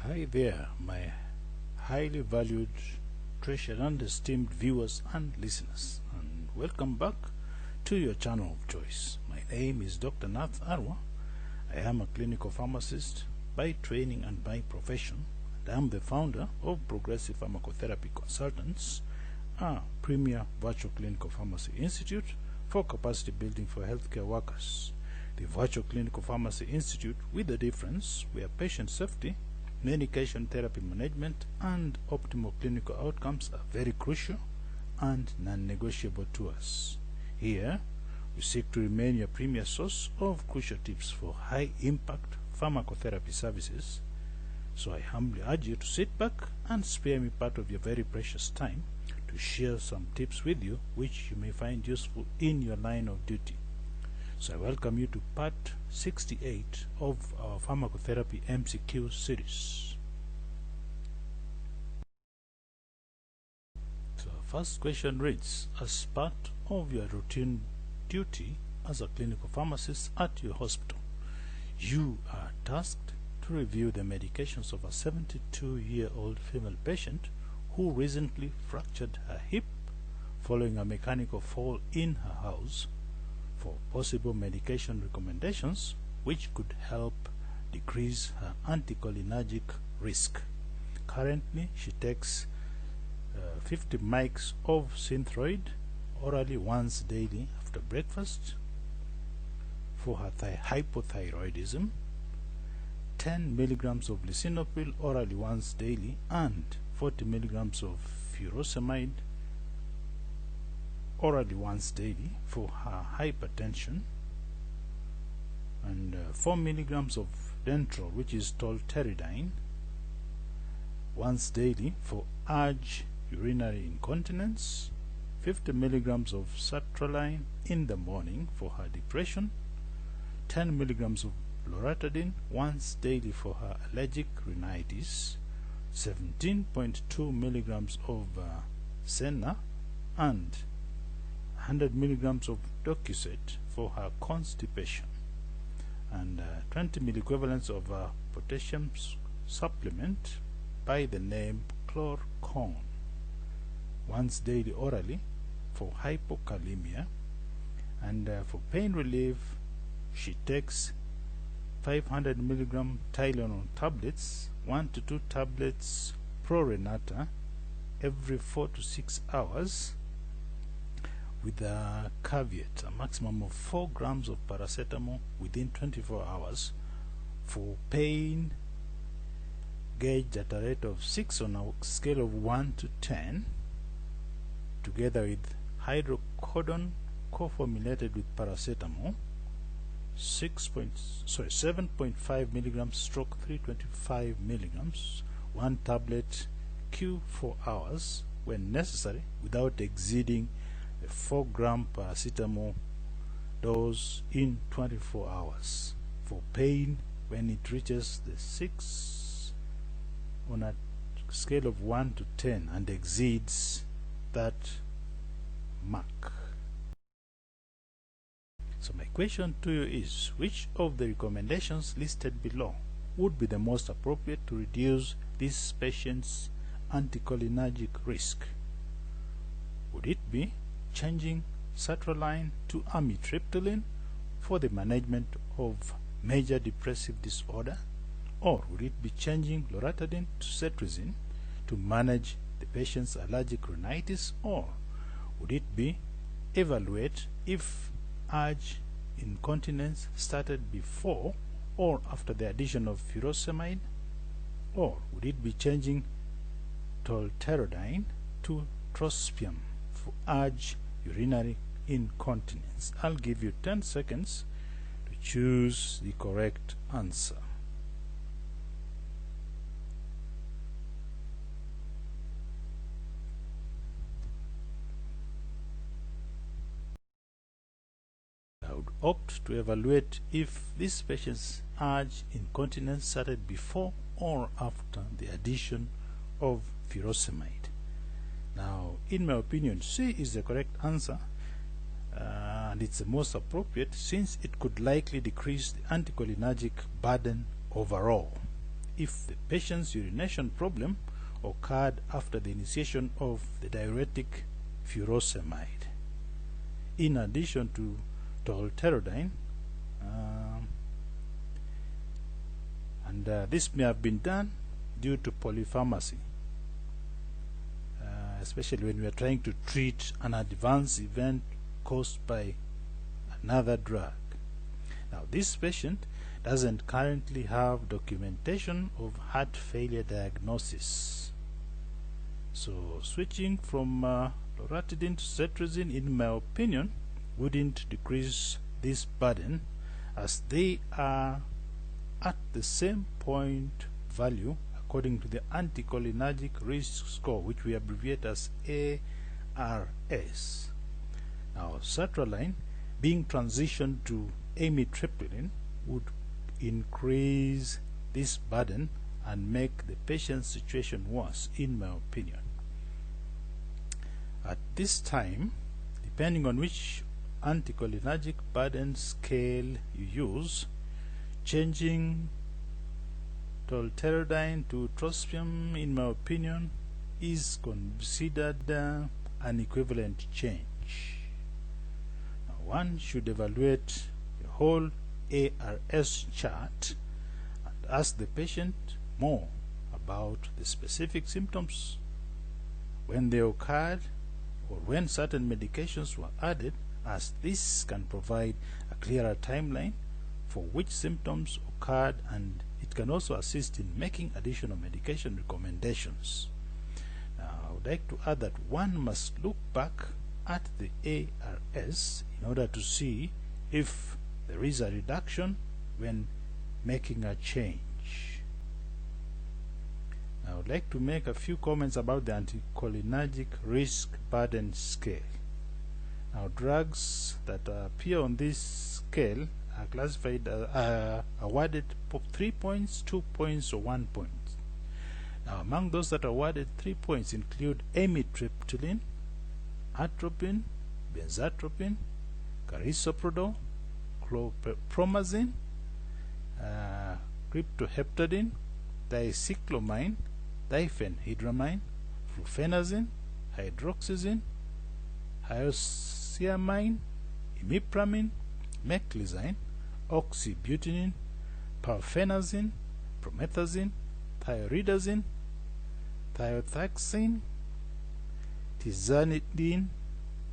Hi there, my highly valued, treasured and esteemed viewers and listeners, and welcome back to your channel of choice. My name is Dr. Nath Arwa. I am a clinical pharmacist by training and by profession, and I am the founder of Progressive Pharmacotherapy Consultants, a premier virtual clinical pharmacy institute for capacity building for healthcare workers. The Virtual Clinical Pharmacy Institute with a difference, where patient safety, medication therapy management, and optimal clinical outcomes are very crucial and non-negotiable to us. Here, we seek to remain your premier source of crucial tips for high-impact pharmacotherapy services. So I humbly urge you to sit back and spare me part of your very precious time to share some tips with you which you may find useful in your line of duty. So I welcome you to part 68 of our Pharmacotherapy MCQ series. So our first question reads, as part of your routine duty as a clinical pharmacist at your hospital, you are tasked to review the medications of a 72-year-old female patient who recently fractured her hip following a mechanical fall in her house, for possible medication recommendations which could help decrease her anticholinergic risk. Currently, she takes 50 mg of Synthroid orally once daily after breakfast for her hypothyroidism, 10 mg of lisinopril orally once daily, and 40 mg of furosemide orally once daily for her hypertension, and 4 mg of Dentrol, which is tolteridine, once daily for urge urinary incontinence, 50 mg of sertraline in the morning for her depression, 10 mg of loratadine once daily for her allergic rhinitis, 17.2 mg of senna, and 100 mg of Docusate for her constipation, and 20 milliequivalents of a potassium supplement by the name Chlorcon once daily orally for hypokalemia, and for pain relief she takes 500 mg Tylenol tablets, 1 to 2 tablets pro renata every 4 to 6 hours, with a caveat, a maximum of 4 grams of paracetamol within 24 hours for pain gauged at a rate of 6 on a scale of 1 to 10, together with hydrocodone co-formulated with paracetamol, 7.5 milligrams stroke 325 milligrams, 1 tablet Q4 hours when necessary, without exceeding a 4-gram paracetamol dose in 24 hours for pain when it reaches the 6 on a scale of 1 to 10 and exceeds that mark. So my question to you is, which of the recommendations listed below would be the most appropriate to reduce this patient's anticholinergic risk? Would it be changing sertraline to amitriptyline for the management of major depressive disorder, or would it be changing loratadine to cetirizine to manage the patient's allergic rhinitis, or would it be evaluate if urge incontinence started before or after the addition of furosemide, or would it be changing tolterodine to trospium for urge urinary incontinence? I'll give you 10 seconds to choose the correct answer. I would opt to evaluate if this patient's urge incontinence started before or after the addition of furosemide. Now, in my opinion, C is the correct answer, and it's the most appropriate since it could likely decrease the anticholinergic burden overall. if the patient's urination problem occurred after the initiation of the diuretic furosemide. In addition to tolterodine, this may have been done due to polypharmacy, especially when we are trying to treat an adverse event caused by another drug. Now, this patient doesn't currently have documentation of heart failure diagnosis. So switching from loratadine to cetirizine, in my opinion, wouldn't decrease this burden, as they are at the same point value according to the Anticholinergic risk score, which we abbreviate as ARS. Now, sertraline being transitioned to amitriptyline would increase this burden and make the patient's situation worse, in my opinion. At this time, depending on which anticholinergic burden scale you use, changing tolterodine to trospium, in my opinion, is considered an equivalent change. Now, one should evaluate the whole ARS chart and ask the patient more about the specific symptoms, when they occurred, or when certain medications were added, as this can provide a clearer timeline for which symptoms occurred, and it can also assist in making additional medication recommendations. Now, I would like to add that one must look back at the ARS in order to see if there is a reduction when making a change. I would like to make a few comments about the anticholinergic risk burden scale. Now, drugs that appear on this scale are classified, awarded 3 points, 2 points, or 1 point. Now, among those that are awarded 3 points include amitriptyline, atropine, benzatropine, carisoprodol, chlorpromazine, cryptoheptadine, dicyclomine, diphenhydramine, flufenazine, hydroxyzine, hyoscyamine, imipramine, meclizine, oxybutynin, parfenazine, promethazine, thioridazine, thiothaxine, tizanidine,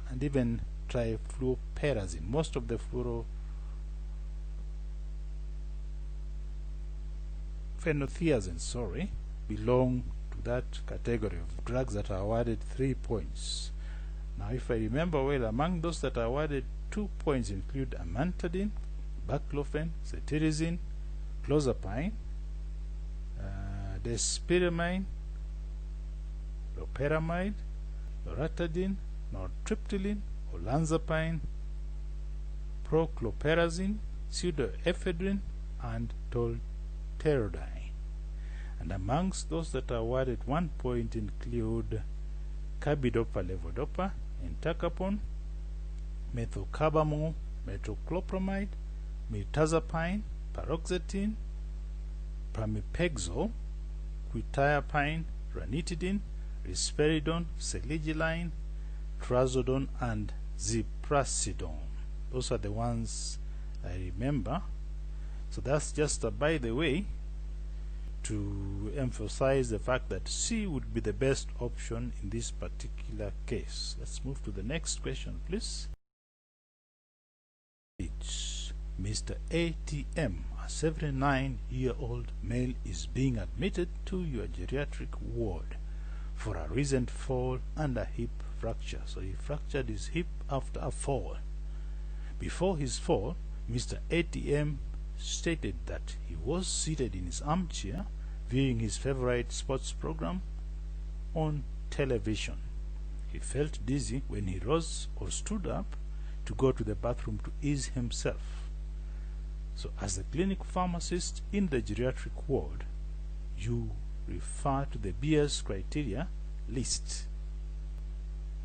and even trifluoperazine. Most of the phenothiazine, belong to that category of drugs that are awarded 3 points. Now, if I remember well, among those that are awarded 2 points include amantadine, baclofen, cetirizine, clozapine, desipramine, loperamide, loratadine, nortriptyline, olanzapine, prochlorperazine, pseudoephedrine, and tolterodine. And amongst those that are awarded 1 point include carbidopa, levodopa, entacapone, methocarbamol, metoclopramide, mirtazapine, paroxetine, pramipexole, quetiapine, ranitidine, risperidone, selegiline, trazodone, and ziprasidone. Those are the ones I remember. So that's just a by the way to emphasize the fact that C would be the best option in this particular case. Let's move to the next question, please. It's Mr. ATM, a 79-year-old male, is being admitted to your geriatric ward for a recent fall and a hip fracture. So he fractured his hip after a fall. Before his fall, Mr. ATM stated that he was seated in his armchair viewing his favorite sports program on television. He felt dizzy when he rose or stood up to go to the bathroom to ease himself. So as the clinic pharmacist in the geriatric ward, you refer to the BS criteria list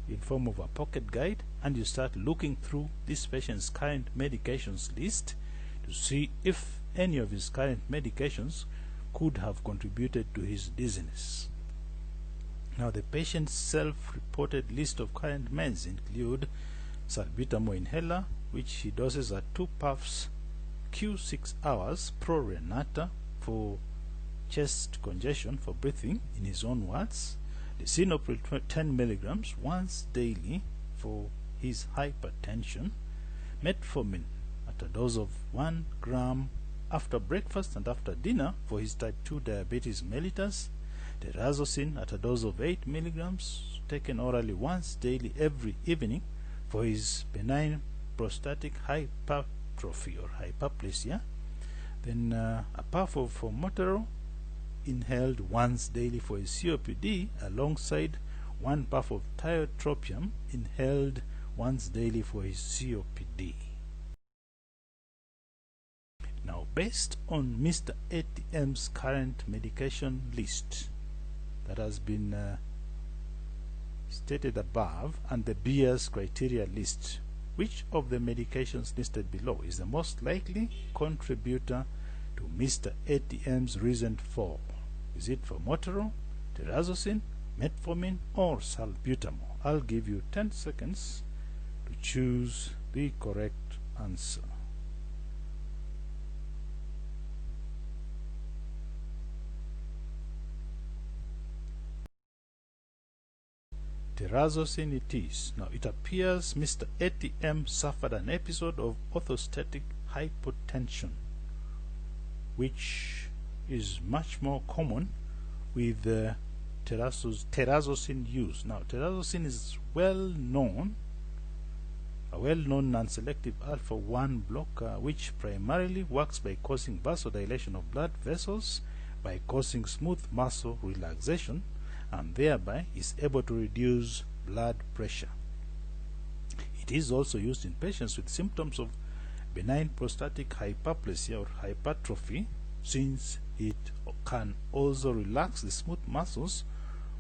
in form of a pocket guide, and you start looking through this patient's current medications list to see if any of his current medications could have contributed to his dizziness. Now, the patient's self-reported list of current meds include salbutamol inhaler, which he doses at 2 puffs q6 hours pro rata for chest congestion, for breathing, in his own words. Lisinopril 10 milligrams once daily for his hypertension. Metformin at a dose of 1 gram after breakfast and after dinner for his type 2 diabetes mellitus. Terazosin at a dose of 8 milligrams taken orally once daily every evening for his benign prostatic hypertrophy or hyperplasia. Then a puff of formoterol inhaled once daily for his COPD, alongside 1 puff of tiotropium inhaled once daily for his COPD. Now, based on Mr. ATM's current medication list that has been stated above and the Beer's criteria list, which of the medications listed below is the most likely contributor to Mr. ATM's recent fall? Is it formoterol, terazosin, metformin, or salbutamol? I'll give you 10 seconds to choose the correct answer. Terazosin it is. Now, it appears Mr. ATM suffered an episode of orthostatic hypotension, which is much more common with terazosin use. Now, terazosin is a well-known non-selective alpha-1 blocker, which primarily works by causing vasodilation of blood vessels, by causing smooth muscle relaxation, and thereby is able to reduce blood pressure. It is also used in patients with symptoms of benign prostatic hyperplasia or hypertrophy, since it can also relax the smooth muscles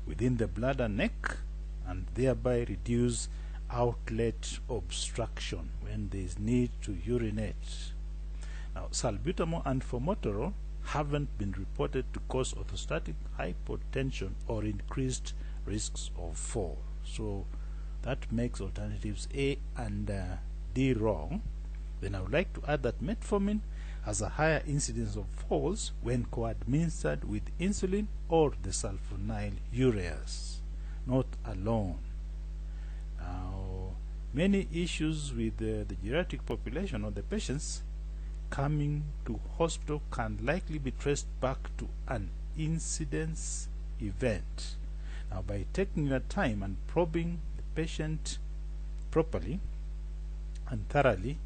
within the bladder neck and thereby reduce outlet obstruction when there is need to urinate. Now, salbutamol and formoterol haven't been reported to cause orthostatic hypotension or increased risks of fall. So that makes alternatives A and D wrong. Then I would like to add that metformin has a higher incidence of falls when co-administered with insulin or the sulfonylureas, not alone. Now, many issues with the geriatric population or the patients coming to hospital can likely be traced back to an incidence event. Now, by taking your time and probing the patient properly and thoroughly,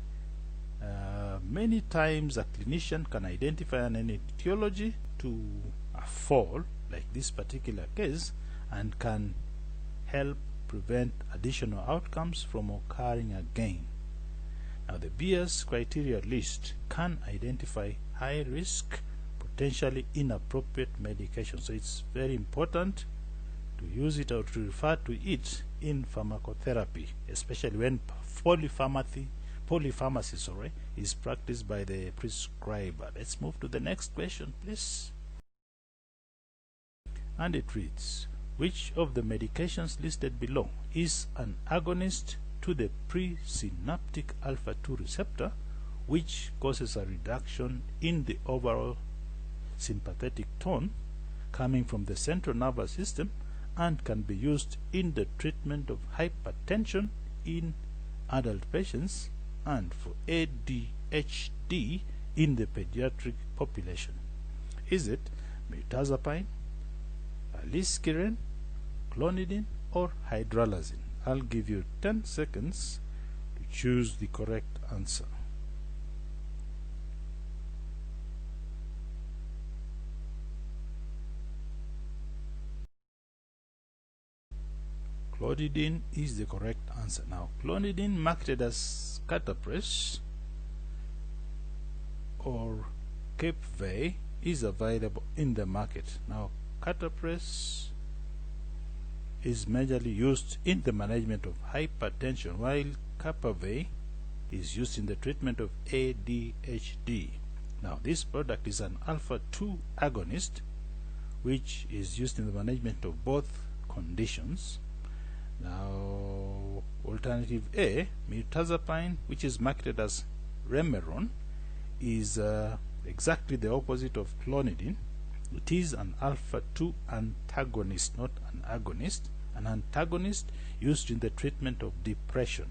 many times a clinician can identify an etiology to a fall, like this particular case, and can help prevent additional outcomes from occurring again. Now, the Beer's criteria list can identify high risk, potentially inappropriate medication. So it's very important to use it or to refer to it in pharmacotherapy, especially when polypharmacy is practiced by the prescriber. Let's move to the next question, please. And it reads, which of the medications listed below is an agonist to the presynaptic alpha-2 receptor, which causes a reduction in the overall sympathetic tone coming from the central nervous system and can be used in the treatment of hypertension in adult patients and for ADHD in the pediatric population? Is it mirtazapine, aliskiren, clonidine, or hydralazine? I'll give you 10 seconds to choose the correct answer. Clonidine is the correct answer. Now, clonidine, marketed as Catapres or Capevey, is available in the market. Now, Catapres is majorly used in the management of hypertension, while Capevey is used in the treatment of ADHD. Now, this product is an alpha-2 agonist, which is used in the management of both conditions. Now, alternative A, mirtazapine, which is marketed as Remeron, is exactly the opposite of clonidine. It is an alpha-2 antagonist, not an agonist. An antagonist used in the treatment of depression.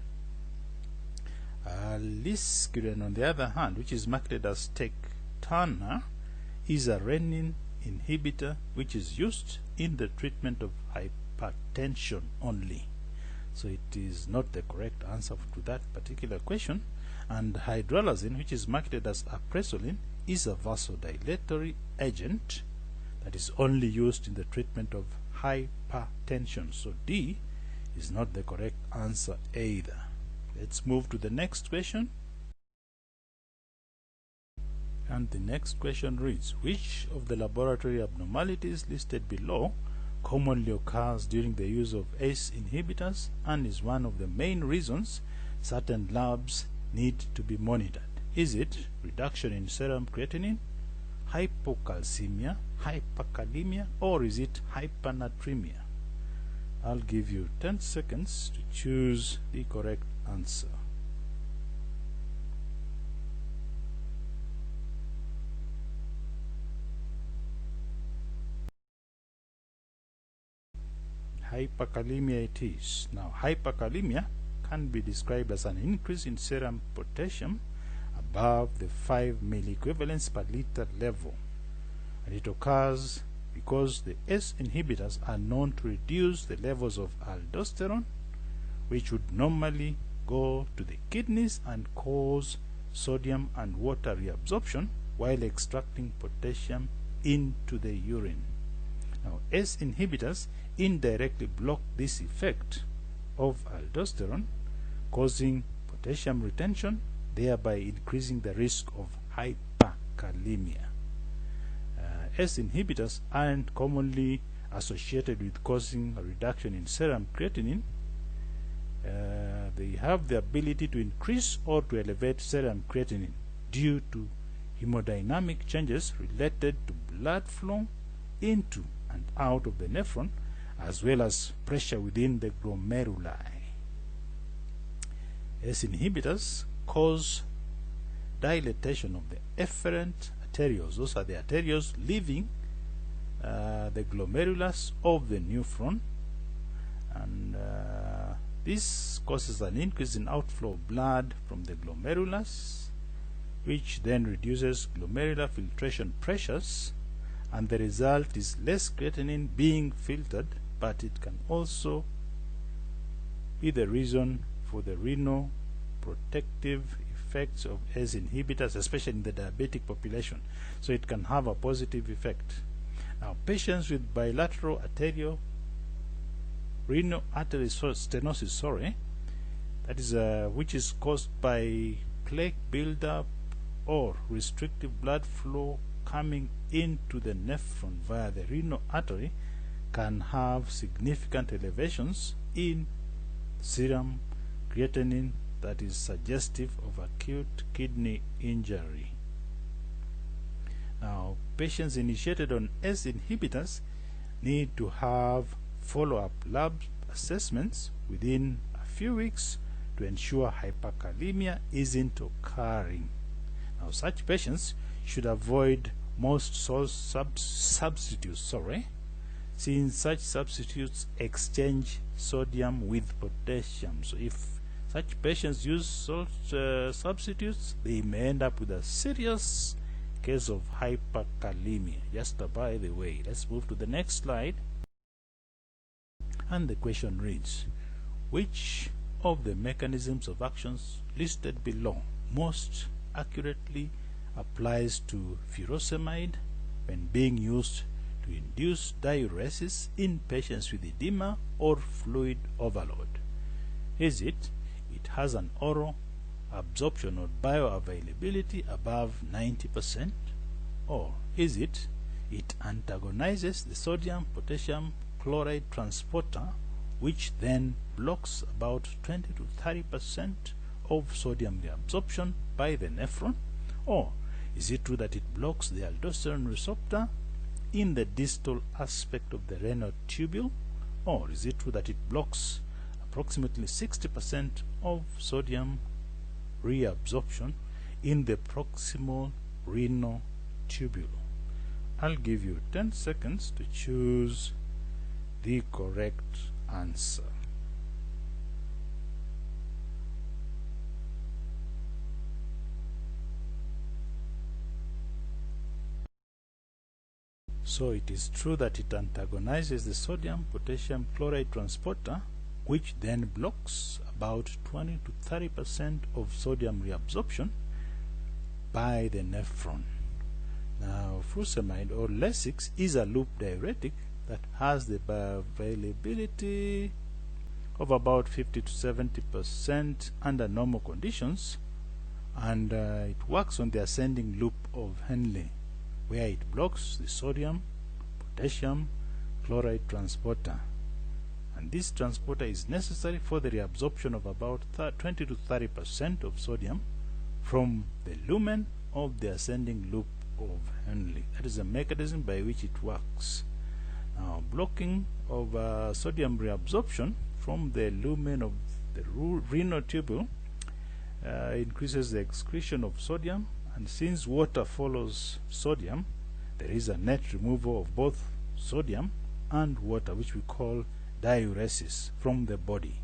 Liskiren, on the other hand, which is marketed as Tectana, is a renin inhibitor which is used in the treatment of hypertension only. So it is not the correct answer to that particular question. And hydralazine, which is marketed as apresolin, is a vasodilatory agent that is only used in the treatment of hypertension. So D is not the correct answer either. Let's move to the next question. And the next question reads, which of the laboratory abnormalities listed below commonly occurs during the use of ACE inhibitors and is one of the main reasons certain labs need to be monitored? Is it reduction in serum creatinine, hypocalcemia, hyperkalemia, or is it hypernatremia? I'll give you 10 seconds to choose the correct answer. Hyperkalemia it is. Now, hyperkalemia can be described as an increase in serum potassium above the 5 milliequivalents per liter level, and it occurs because the ACE inhibitors are known to reduce the levels of aldosterone, which would normally go to the kidneys and cause sodium and water reabsorption while extracting potassium into the urine. Now, ACE inhibitors indirectly block this effect of aldosterone, causing potassium retention, thereby increasing the risk of hyperkalemia. ACE inhibitors aren't commonly associated with causing a reduction in serum creatinine. They have the ability to increase or to elevate serum creatinine due to hemodynamic changes related to blood flow into and out of the nephron, as well as pressure within the glomeruli. ACE inhibitors cause dilatation of the efferent arterioles. Those are the arterioles leaving the glomerulus of the nephron, and this causes an increase in outflow of blood from the glomerulus, which then reduces glomerular filtration pressures, and the result is less creatinine being filtered, but it can also be the reason for the renal protective effects of ACE inhibitors, especially in the diabetic population. So it can have a positive effect. Now, patients with bilateral arterial renal artery stenosis, that is which is caused by plaque buildup or restrictive blood flow coming into the nephron via the renal artery, can have significant elevations in serum creatinine that is suggestive of acute kidney injury. Now, patients initiated on ACE inhibitors need to have follow-up lab assessments within a few weeks to ensure hyperkalemia isn't occurring. Now, such patients should avoid most salt substitutes, since such substitutes exchange sodium with potassium. So if such patients use salt substitutes, they may end up with a serious case of hyperkalemia. Just by the way, let's move to the next slide. And the question reads, which of the mechanisms of actions listed below most accurately applies to furosemide when being used to induce diuresis in patients with edema or fluid overload? Is it has an oral absorption or bioavailability above 90%, or is it antagonizes the sodium potassium chloride transporter, which then blocks about 20 to 30% of sodium reabsorption by the nephron, or Is it true that it blocks the aldosterone receptor in the distal aspect of the renal tubule? Or is it true that it blocks approximately 60% of sodium reabsorption in the proximal renal tubule? I'll give you 10 seconds to choose the correct answer. So it is true that it antagonizes the sodium-potassium chloride transporter, which then blocks about 20 to 30% of sodium reabsorption by the nephron. Now, furosemide or Lasix is a loop diuretic that has the bioavailability of about 50 to 70% under normal conditions, and it works on the ascending loop of Henle, where it blocks the sodium potassium chloride transporter, and this transporter is necessary for the reabsorption of about 20 to 30% of sodium from the lumen of the ascending loop of Henle. That is the mechanism by which it works. Now, blocking of sodium reabsorption from the lumen of the renal tubule increases the excretion of sodium, and since water follows sodium, there is a net removal of both sodium and water, which we call diuresis, from the body.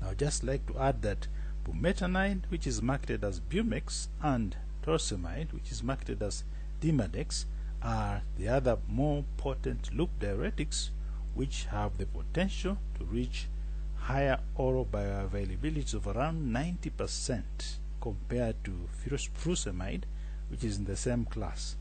Now, I'd just like to add that bumetanide, which is marketed as Bumex, and torsemide, which is marketed as Dimadex, are the other more potent loop diuretics which have the potential to reach higher oral bioavailability of around 90% compared to furosemide, which is in the same class.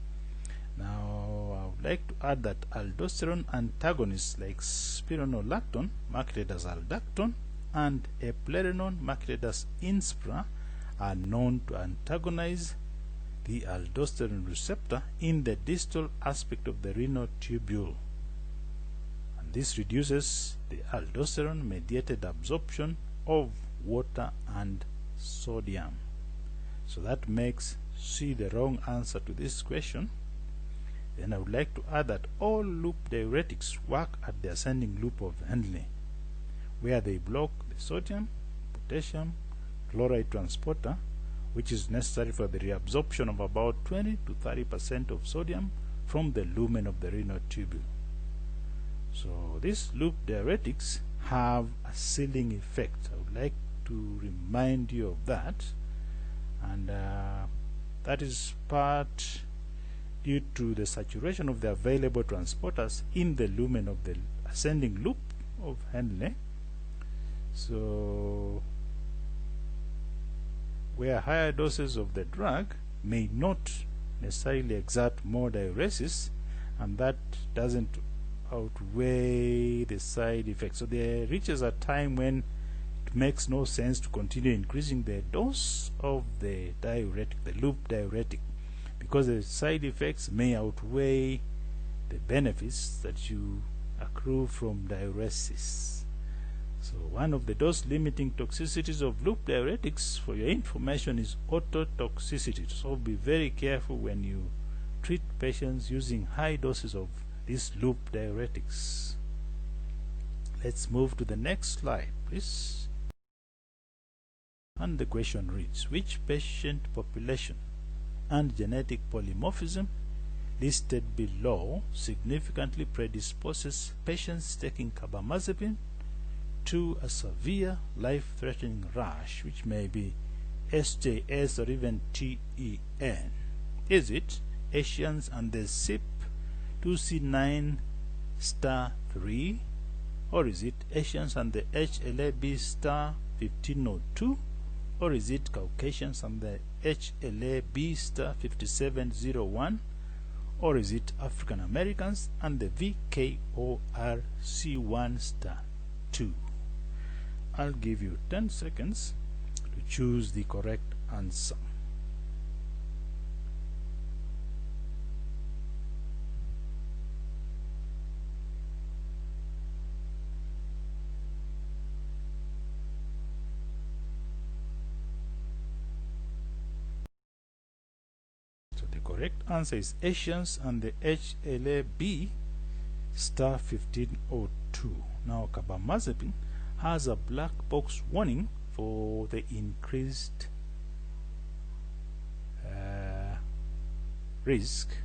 Now, I would like to add that aldosterone antagonists like spironolactone, marketed as Aldactone, and eplerenone, marketed as Inspra, are known to antagonize the aldosterone receptor in the distal aspect of the renal tubule, and this reduces the aldosterone mediated absorption of water and sodium. So that makes C the wrong answer to this question. Then I would like to add that all loop diuretics work at the ascending loop of Henle, where they block the sodium potassium chloride transporter, which is necessary for the reabsorption of about 20 to 30% of sodium from the lumen of the renal tubule. So these loop diuretics have a sealing effect. I would like to remind you of that, and that is part due to the saturation of the available transporters in the lumen of the ascending loop of Henle. So where higher doses of the drug may not necessarily exert more diuresis, and that doesn't outweigh the side effects. So there reaches a time when it makes no sense to continue increasing the dose of the diuretic, the loop diuretic, because the side effects may outweigh the benefits that you accrue from diuresis. So one of the dose-limiting toxicities of loop diuretics, for your information, is ototoxicity. So be very careful when you treat patients using high doses of these loop diuretics. Let's move to the next slide, please. And the question reads, which patient population and genetic polymorphism listed below significantly predisposes patients taking carbamazepine to a severe life-threatening rash, which may be SJS or even TEN? Is it Asians and the CYP2C9*3, or is it Asians and the HLA-B*1502, or is it Caucasians and the HLA-B*5701, or is it African Americans and the VKORC1*2? I'll give you 10 seconds to choose the correct answer. correct answer is Asians and the HLA-B star 1502. Now carbamazepine has a black box warning for the increased risk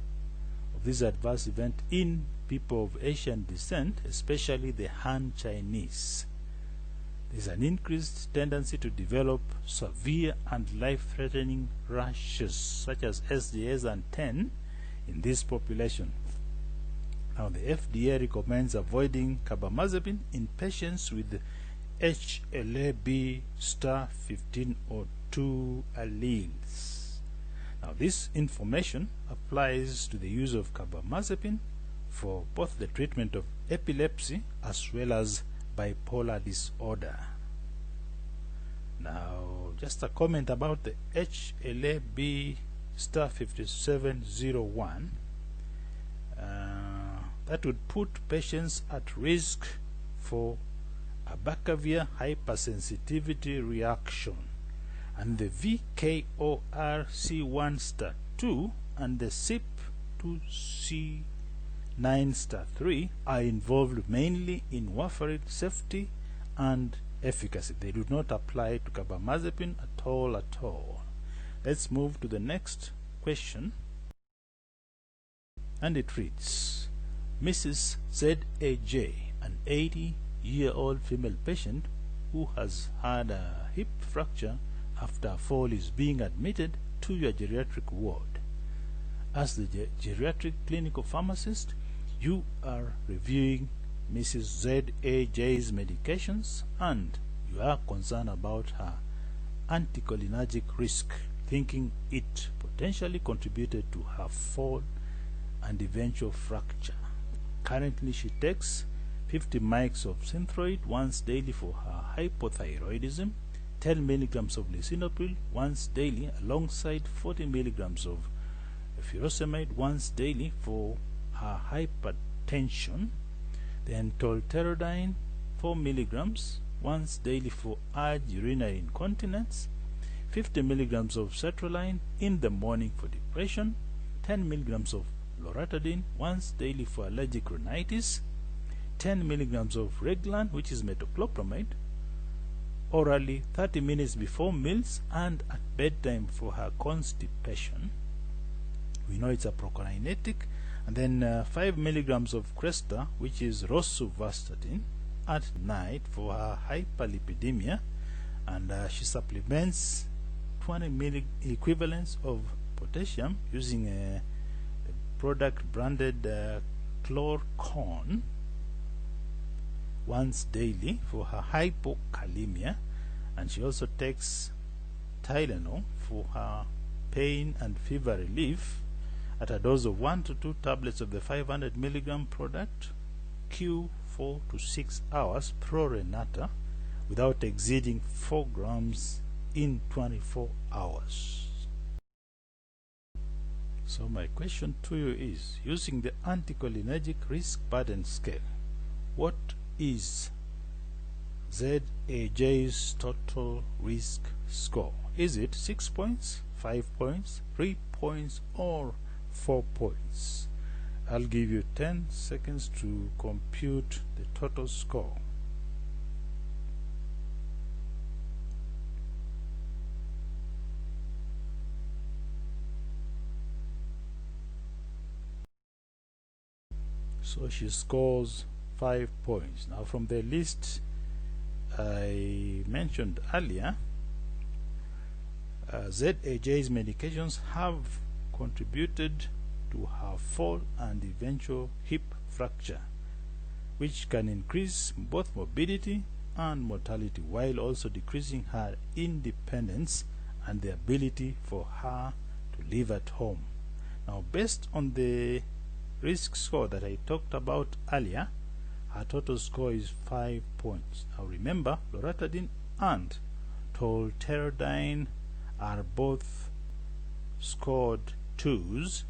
of this adverse event in people of Asian descent, especially the Han Chinese. There's an increased tendency to develop severe and life-threatening rashes such as SDS and 10 in this population. Now the FDA recommends avoiding carbamazepine in patients with HLA-B star 1502 alleles. Now this information applies to the use of carbamazepine for both the treatment of epilepsy as well as bipolar disorder. Now just a comment about the HLA-B star 5701. That would put patients at risk for a Bacavia hypersensitivity reaction, and the VKORC1 star 2 and the CYP2C9 star 3 are involved mainly in warfarin safety and efficacy. They do not apply to carbamazepine at all. Let's move to the next question, and it reads: Mrs. ZAJ, an 80-year-old female patient who has had a hip fracture after a fall, is being admitted to your geriatric ward. As the geriatric clinical pharmacist, you are reviewing Mrs. ZAJ's medications and you are concerned about her anticholinergic risk, thinking it potentially contributed to her fall and eventual fracture. Currently, she takes 50 mics of Synthroid once daily for her hypothyroidism, 10 milligrams of lisinopril once daily alongside 40 milligrams of furosemide once daily for her hypertension, then tolterodine 4 milligrams once daily for urge urinary incontinence, 50 milligrams of sertraline in the morning for depression, 10 milligrams of loratadine once daily for allergic rhinitis, 10 milligrams of Reglan, which is metoclopramide, orally 30 minutes before meals and at bedtime for her constipation. We know it's a procholinetic. And then 5 milligrams of Cresta, which is rosuvastatin, at night for her hyperlipidemia, and she supplements 20 equivalents of potassium using a product branded Chlorcorn once daily for her hypokalemia, and she also takes Tylenol for her pain and fever relief at a dose of 1 to 2 tablets of the 500 milligram product Q 4 to 6 hours pro renata without exceeding 4 grams in 24 hours. So my question to you is, using the anticholinergic risk burden scale, what is ZAJ's total risk score? Is it 6 points, 5 points, 3 points, or 4 points? I'll give you 10 seconds to compute the total score. So she scores 5 points. Now from the list I mentioned earlier, ZAJ's medications have contributed to her fall and eventual hip fracture, which can increase both morbidity and mortality while also decreasing her independence and the ability for her to live at home. Now, based on the risk score that I talked about earlier, her total score is 5 points. Now remember, loratadine and tolterodine are both scored 2s,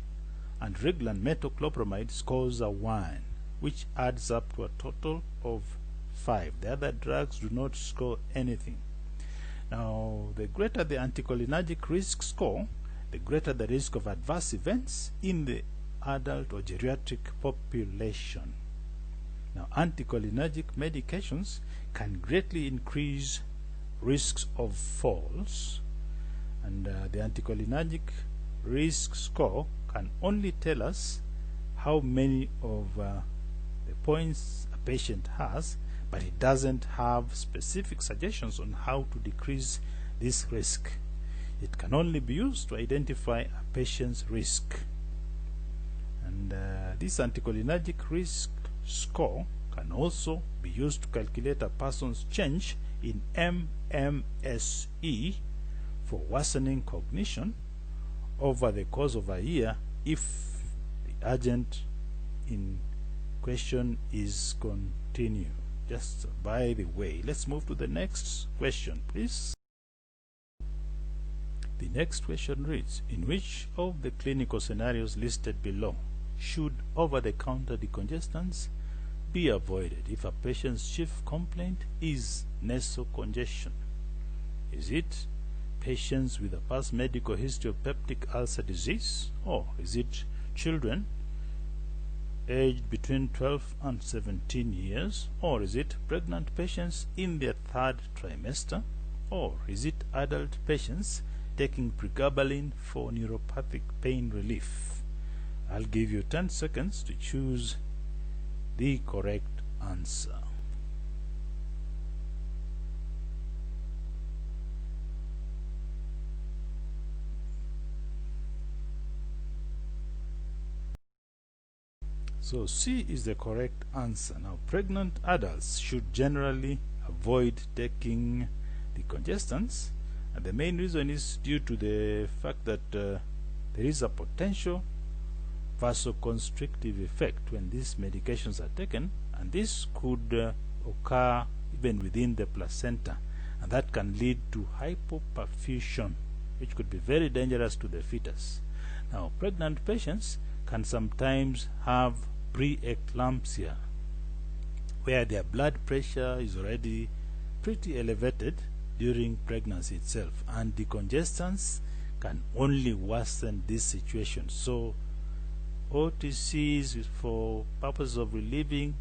and Reglan metoclopramide scores a 1, which adds up to a total of 5. The other drugs do not score anything. Now, the greater the anticholinergic risk score, the greater the risk of adverse events in the adult or geriatric population. Now, anticholinergic medications can greatly increase risks of falls, and the anticholinergic risk score can only tell us how many of the points a patient has, but it doesn't have specific suggestions on how to decrease this risk. It can only be used to identify a patient's risk. And this anticholinergic risk score can also be used to calculate a person's change in MMSE for worsening cognition over the course of a year if the agent in question is continued. Just by the way, let's move to the next question, please. The next question reads, in which of the clinical scenarios listed below should over-the-counter decongestants be avoided if a patient's chief complaint is nasal congestion? Is it patients with a past medical history of peptic ulcer disease, or is it children aged between 12 and 17 years, or is it pregnant patients in their third trimester, or is it adult patients taking pregabalin for neuropathic pain relief? I'll give you 10 seconds to choose the correct answer. So C is the correct answer. Now, pregnant adults should generally avoid taking decongestants, and the main reason is due to the fact that there is a potential vasoconstrictive effect when these medications are taken, and this could occur even within the placenta, and that can lead to hypoperfusion, which could be very dangerous to the fetus. Now, pregnant patients can sometimes have preeclampsia, where their blood pressure is already pretty elevated during pregnancy itself, and decongestants can only worsen this situation. So OTCs for purposes of relieving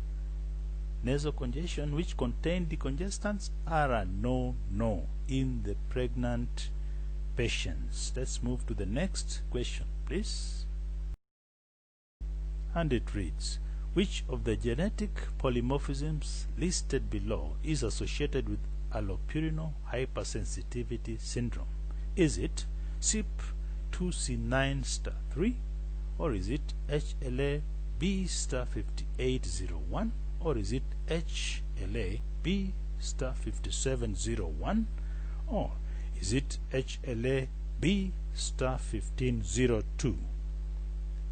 nasal congestion which contain decongestants are a no-no in the pregnant patients. Let's move to the next question, please. And it reads, which of the genetic polymorphisms listed below is associated with allopurinol hypersensitivity syndrome? Is it CYP2C9-3, or is it HLA-B*5801, or is it HLA-B*5701, or is it HLA-B*1502?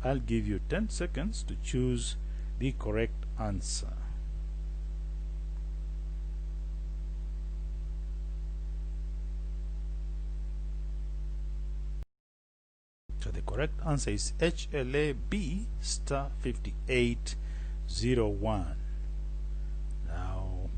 I'll give you 10 seconds to choose the correct answer. So the correct answer is HLA-B*5801. Now,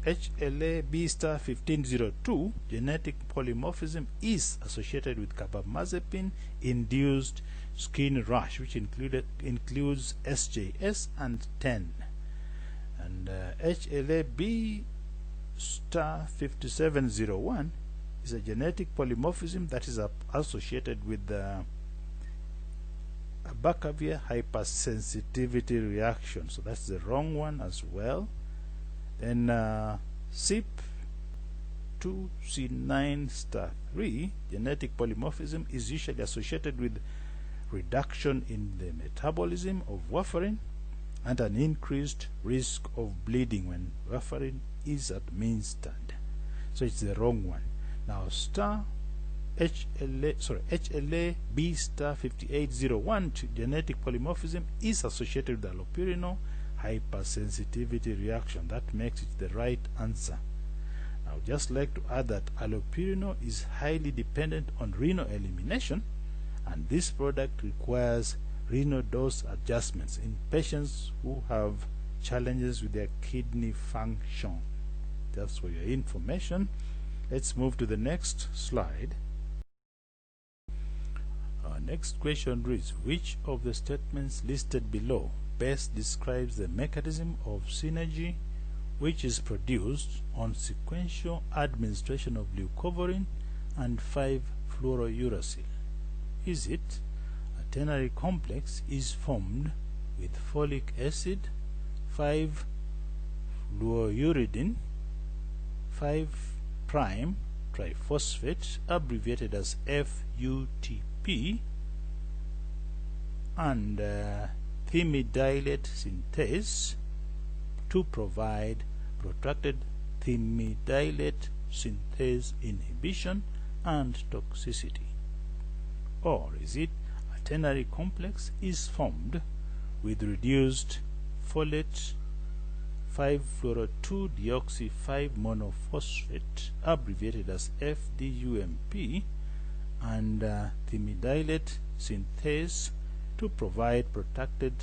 HLA-B*1502 genetic polymorphism is associated with carbamazepine-induced skin rash, which includes SJS and 10. And HLA-B*5701 is a genetic polymorphism that is associated with the Abacavir hypersensitivity reaction. So that's the wrong one as well. Then CYP2C9-3 genetic polymorphism is usually associated with reduction in the metabolism of warfarin and an increased risk of bleeding when warfarin is administered. So it's the wrong one. Now, HLA-B*5801 genetic polymorphism is associated with allopurinol hypersensitivity reaction. That makes it the right answer. Now, just like to add that allopurinol is highly dependent on renal elimination, and this product requires renal dose adjustments in patients who have challenges with their kidney function. That's for your information. Let's move to the next slide. Our next question reads, which of the statements listed below best describes the mechanism of synergy which is produced on sequential administration of leucovorin and 5-fluorouracil? Is it a ternary complex is formed with folic acid, 5-fluouridine, 5'-triphosphate, abbreviated as FUTP, and thymidylate synthase to provide protracted thymidylate synthase inhibition and toxicity? Or is it a ternary complex is formed with reduced folate, 5-fluoro-2-deoxy-5-monophosphate, abbreviated as FDUMP, and thymidylate synthase to provide protracted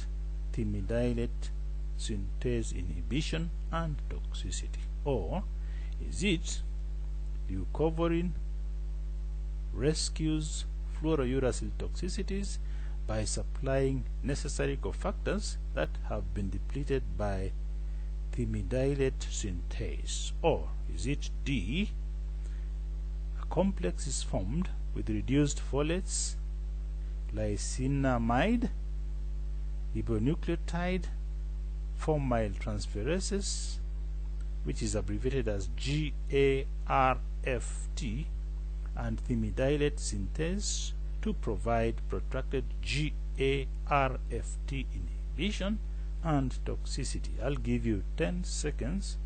thymidylate synthase inhibition and toxicity? Or is it leucovorin rescues fluorouracil toxicities by supplying necessary cofactors that have been depleted by thymidylate synthase? Or is it D, a complex is formed with reduced folates, lysinamide, ribonucleotide, formyl transferases, which is abbreviated as GARFT, and thymidylate synthase to provide protracted GARFT inhibition and toxicity? I'll give you 10 seconds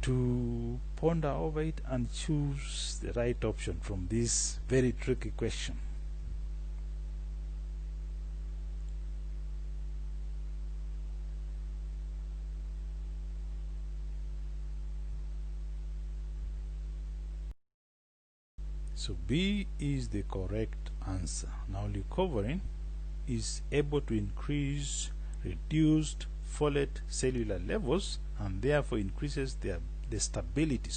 to ponder over it and choose the right option from this very tricky question. So B is the correct answer. Now leucovorin is able to increase reduced folate cellular levels and therefore increases the stability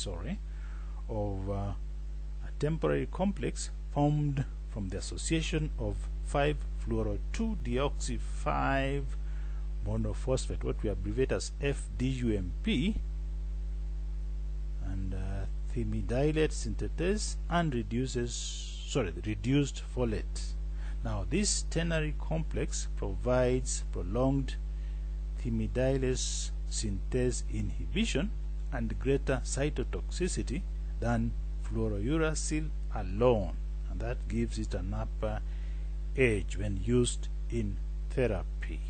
of a temporary complex formed from the association of 5-fluoro-2-deoxy-5-monophosphate, what we abbreviate as FDUMP, and thymidylate synthetase and reduced folate. Now this ternary complex provides prolonged thymidylase synthase inhibition and greater cytotoxicity than fluorouracil alone, and that gives it an upper edge when used in therapy.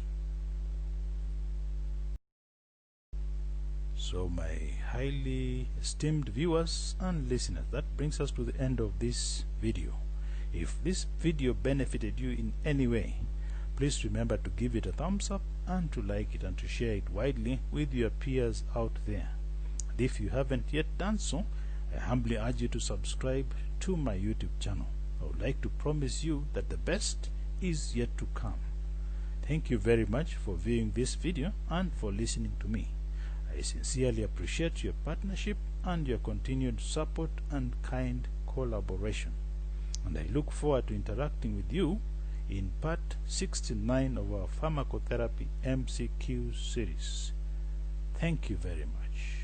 So my highly esteemed viewers and listeners, that brings us to the end of this video. If this video benefited you in any way, please remember to give it a thumbs up and to like it and to share it widely with your peers out there. And if you haven't yet done so, I humbly urge you to subscribe to my YouTube channel. I would like to promise you that the best is yet to come. Thank you very much for viewing this video and for listening to me. I sincerely appreciate your partnership and your continued support and kind collaboration. And I look forward to interacting with you in part 69 of our Pharmacotherapy MCQ series. Thank you very much.